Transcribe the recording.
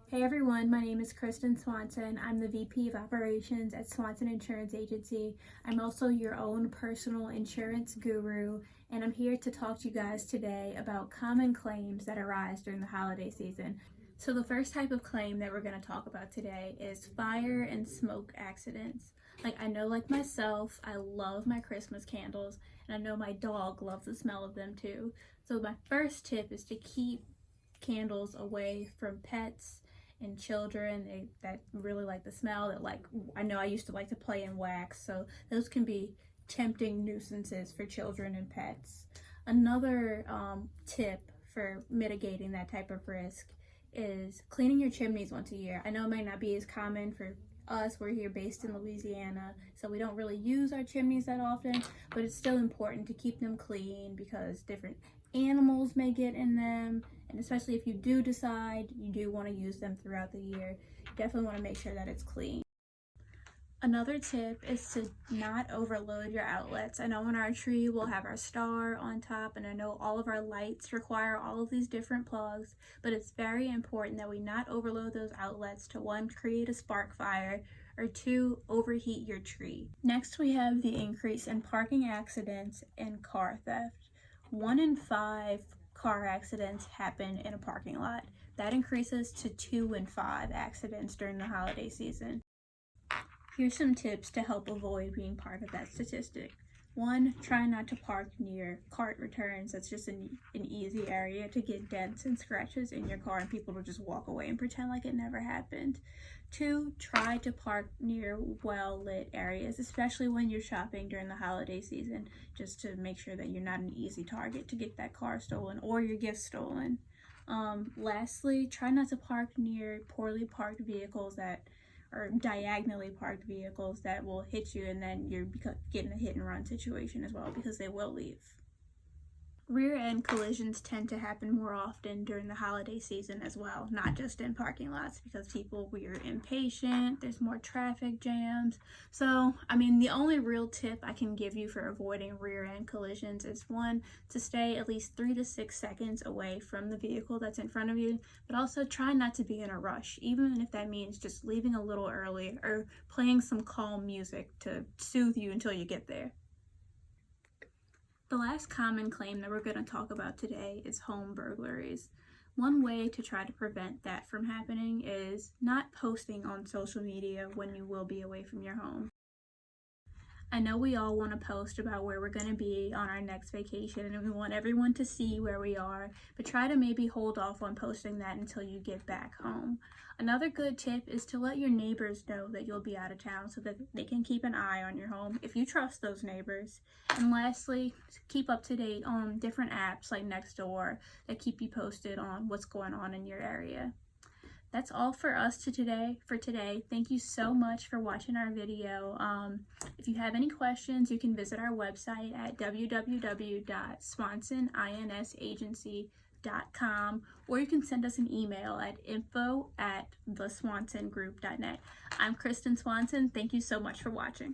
Hey everyone, my name is Kristen Swanson. I'm the VP of Operations at Swanson Insurance Agency. I'm also your own personal insurance guru, and I'm here to talk to you guys today about common claims that arise during the holiday season. So the first type of claim that we're going to talk about today is fire and smoke accidents. I know myself, I love my Christmas candles, and I know my dog loves the smell of them too. So my first tip is to keep candles away from pets and children that really like the smell. I know I used to like to play in wax, so those can be tempting nuisances for children and pets. Another tip for mitigating that type of risk is cleaning your chimneys once a year. I know it might not be as common for us. We're here based in Louisiana, so we don't really use our chimneys that often, but it's still important to keep them clean because different animals may get in them, and especially if you do decide you do want to use them throughout the year, you definitely want to make sure that it's clean. Another tip is to not overload your outlets. I know on our tree we'll have our star on top, and I know all of our lights require all of these different plugs, but it's very important that we not overload those outlets to, one, create a spark fire, or two, overheat your tree. Next, we have the increase in parking accidents and car theft. 1 in 5 car accidents happen in a parking lot. That increases to 2 in 5 accidents during the holiday season. Here's some tips to help avoid being part of that statistic. 1, try not to park near cart returns. That's just an easy area to get dents and scratches in your car and people will just walk away and pretend like it never happened. 2, try to park near well-lit areas, especially when you're shopping during the holiday season, just to make sure that you're not an easy target to get that car stolen or your gift stolen. Lastly, try not to park near poorly parked vehicles or diagonally parked vehicles that will hit you, and then you're getting a hit and run situation as well, because they will leave. Rear end collisions tend to happen more often during the holiday season as well, not just in parking lots, because we're impatient, there's more traffic jams. So, the only real tip I can give you for avoiding rear end collisions is, 1, to stay at least 3 to 6 seconds away from the vehicle that's in front of you, but also try not to be in a rush, even if that means just leaving a little early or playing some calm music to soothe you until you get there. The last common claim that we're going to talk about today is home burglaries. One way to try to prevent that from happening is not posting on social media when you will be away from your home. I know we all want to post about where we're going to be on our next vacation, and we want everyone to see where we are, but try to maybe hold off on posting that until you get back home. Another good tip is to let your neighbors know that you'll be out of town so that they can keep an eye on your home if you trust those neighbors. And lastly, keep up to date on different apps like Nextdoor that keep you posted on what's going on in your area. That's all for us today. Thank you so much for watching our video. If you have any questions, you can visit our website at www.swansoninsAgency.com, or you can send us an email at info@theswansongroup.net. I'm Kristen Swanson. Thank you so much for watching.